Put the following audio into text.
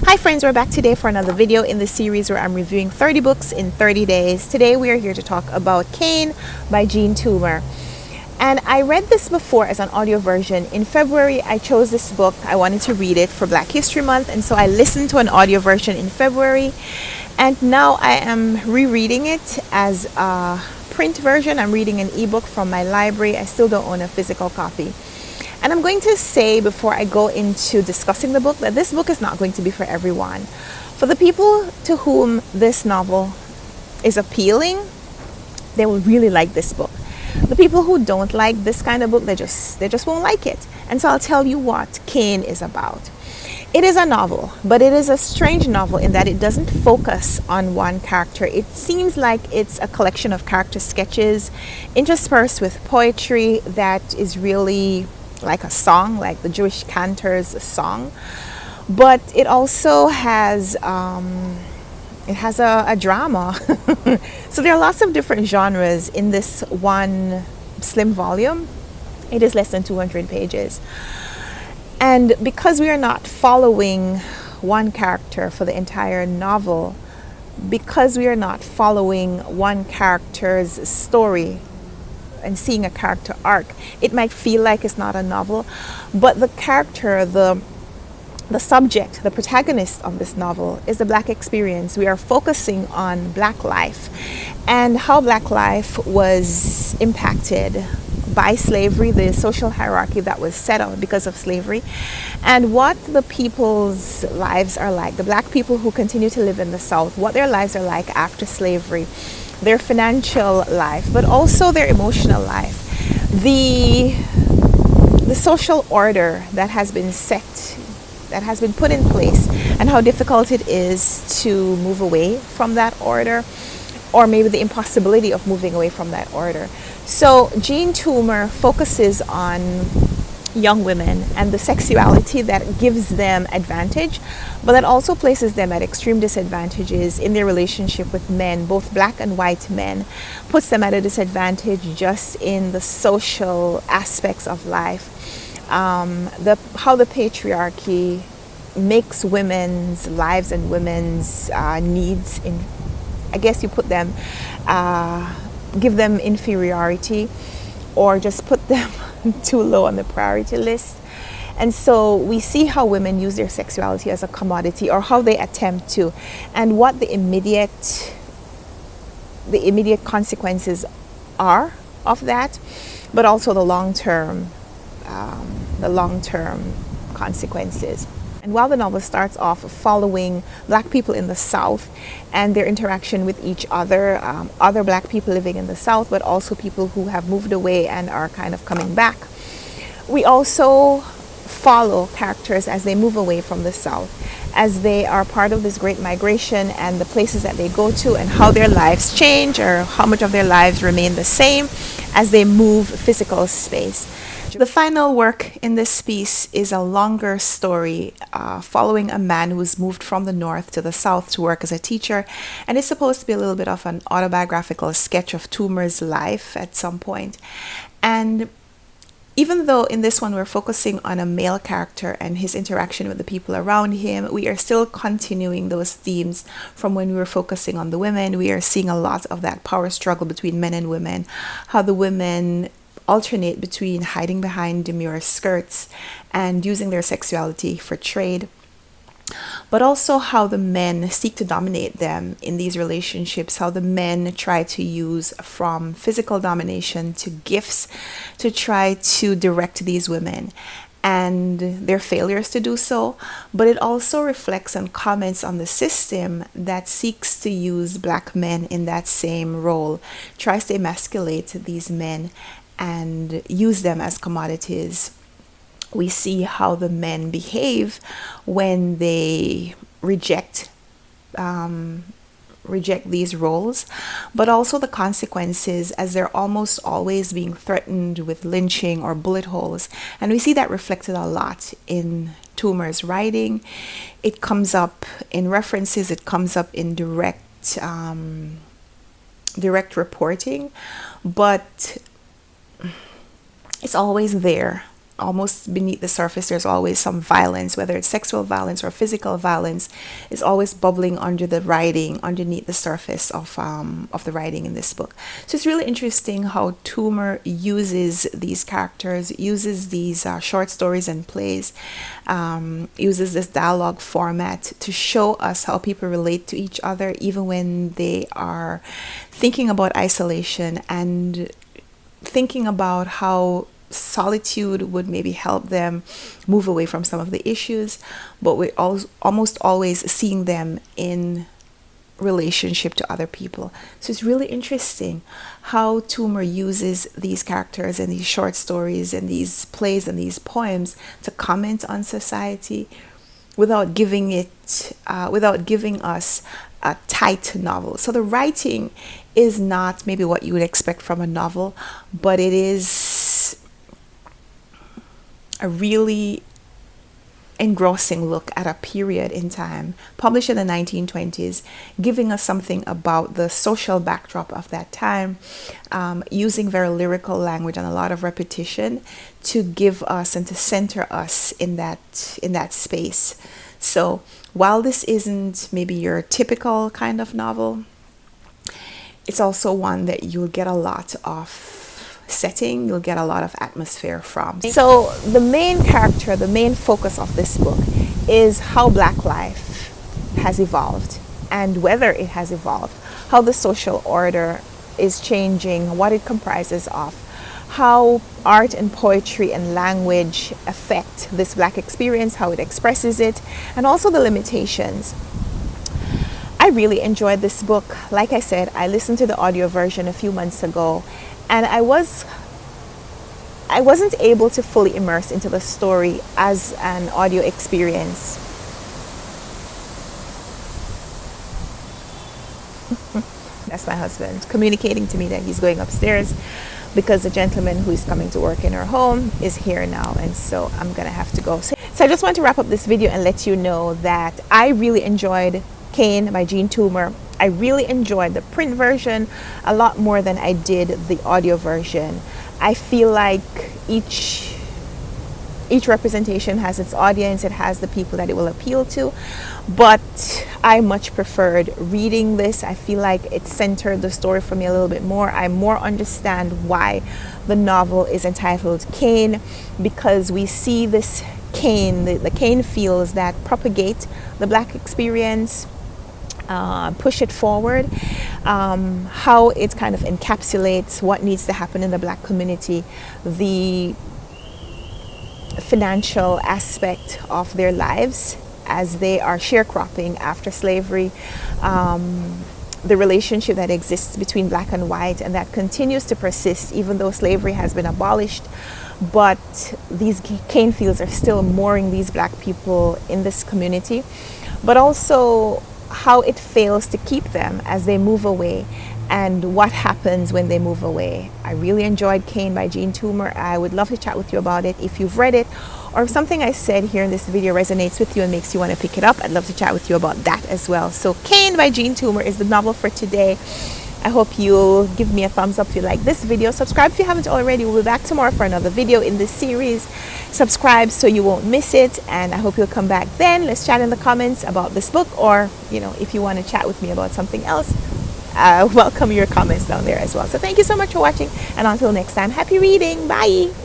Hi friends, we're back today for another video in the series where I'm reviewing 30 books in 30 days. Today we are here to talk about Cain by Jean Toomer. And I read this before as an audio version. In February, I chose this book. I wanted to read it for Black History Month, and so I listened to an audio version in February. And now I am rereading it as a print version. I'm reading an ebook from my library. I still don't own a physical copy. And I'm going to say before I go into discussing the book that this book is not going to be for everyone. For the people to whom this novel is appealing, they will really like this book. The people who don't like this kind of book, they just won't like it. And so I'll tell you what Cain is about. It is a novel, but it is a strange novel in that it doesn't focus on one character. It seems like it's a collection of character sketches interspersed with poetry that is really like a song, like the Jewish cantor's song. But it also has a drama. So there are lots of different genres in this one slim volume. It is less than 200 pages. And because we are not following one character for the entire novel, because we are not following one character's story and seeing a character arc, it might feel like it's not a novel, but the character, the subject, the protagonist of this novel is the Black experience. We are focusing on Black life and how Black life was impacted by slavery, the social hierarchy that was set up because of slavery, and what the people's lives are like, the Black people who continue to live in the South, what their lives are like after slavery, their financial life, but also their emotional life, the social order that has been set, that has been put in place, and how difficult it is to move away from that order, or maybe the impossibility of moving away from that order. So Jean Toomer focuses on young women and the sexuality that gives them advantage, but that also places them at extreme disadvantages in their relationship with men, both Black and white men, puts them at a disadvantage just in the social aspects of life. How the patriarchy makes women's lives and women's needs, in, I guess you put them, give them inferiority, or just put them too low on the priority list. And so we see how women use their sexuality as a commodity, or how they attempt to, and what the immediate consequences are of that, but also the long-term consequences. And while the novel starts off following Black people in the South and their interaction with each other, other Black people living in the South, but also people who have moved away and are kind of coming back, we also follow characters as they move away from the South, as they are part of this great migration and the places that they go to, and how their lives change, or how much of their lives remain the same as they move physical space. The final work in this piece is a longer story following a man who's moved from the North to the South to work as a teacher, and it's supposed to be a little bit of an autobiographical sketch of Toomer's life at some point. And even though in this one we're focusing on a male character and his interaction with the people around him, we are still continuing those themes from when we were focusing on the women. We are seeing a lot of that power struggle between men and women, how the women alternate between hiding behind demure skirts and using their sexuality for trade, but also how the men seek to dominate them in these relationships, how the men try to use from physical domination to gifts to try to direct these women, and their failures to do so. But it also reflects and comments on the system that seeks to use Black men in that same role, tries to emasculate these men and use them as commodities. We see how the men behave when they reject these roles, but also the consequences, as they're almost always being threatened with lynching or bullet holes. And we see that reflected a lot in Toomer's writing. It comes up in references, it comes up in direct reporting, but it's always there. almost beneath the surface, there's always some violence, whether it's sexual violence or physical violence, is always bubbling under the writing, underneath the surface of the writing in this book. So it's really interesting how Toomer uses these characters, uses these short stories and plays, uses this dialogue format to show us how people relate to each other, even when they are thinking about isolation and thinking about how solitude would maybe help them move away from some of the issues, but we're almost always seeing them in relationship to other people. So it's really interesting how Toomer uses these characters and these short stories and these plays and these poems to comment on society without giving us a tight novel. So the writing is not maybe what you would expect from a novel, but it is a really engrossing look at a period in time, published in the 1920s, giving us something about the social backdrop of that time, using very lyrical language and a lot of repetition to give us and to center us in that space. So while this isn't maybe your typical kind of novel, it's also one that you'll get a lot of setting, you'll get a lot of atmosphere from. So the main character, the main focus of this book is how Black life has evolved and whether it has evolved, how the social order is changing, what it comprises of, how art and poetry and language affect this Black experience, how it expresses it, and also the limitations. I really enjoyed this book. Like I said, I listened to the audio version a few months ago, and I wasn't able to fully immerse into the story as an audio experience. That's my husband communicating to me that he's going upstairs because the gentleman who is coming to work in our home is here now, and so I'm gonna have to go. So I just want to wrap up this video and let you know that I really enjoyed Cain by Jean Toomer. I really enjoyed the print version a lot more than I did the audio version. I feel like each representation has its audience, it has the people that it will appeal to, but I much preferred reading this. I feel like it centered the story for me a little bit more. I more understand why the novel is entitled Cain, because we see this Cain, the Cain feels that propagate the Black experience, push it forward, how it kind of encapsulates what needs to happen in the Black community, the financial aspect of their lives as they are sharecropping after slavery, the relationship that exists between Black and white and that continues to persist even though slavery has been abolished. But these cane fields are still mooring these Black people in this community, but also how it fails to keep them as they move away and what happens when they move away. I really enjoyed Cain by Jean Toomer. I would love to chat with you about it. If you've read it or if something I said here in this video resonates with you and makes you want to pick it up, I'd love to chat with you about that as well. So Cain by Jean Toomer is the novel for today. I hope you'll give me a thumbs up if you like this video. Subscribe if you haven't already. We'll be back tomorrow for another video in this series. Subscribe so you won't miss it, and I hope you'll come back then. Let's chat in the comments about this book, or if you want to chat with me about something else, welcome your comments down there as well. So thank you so much for watching, and until next time, happy reading. Bye.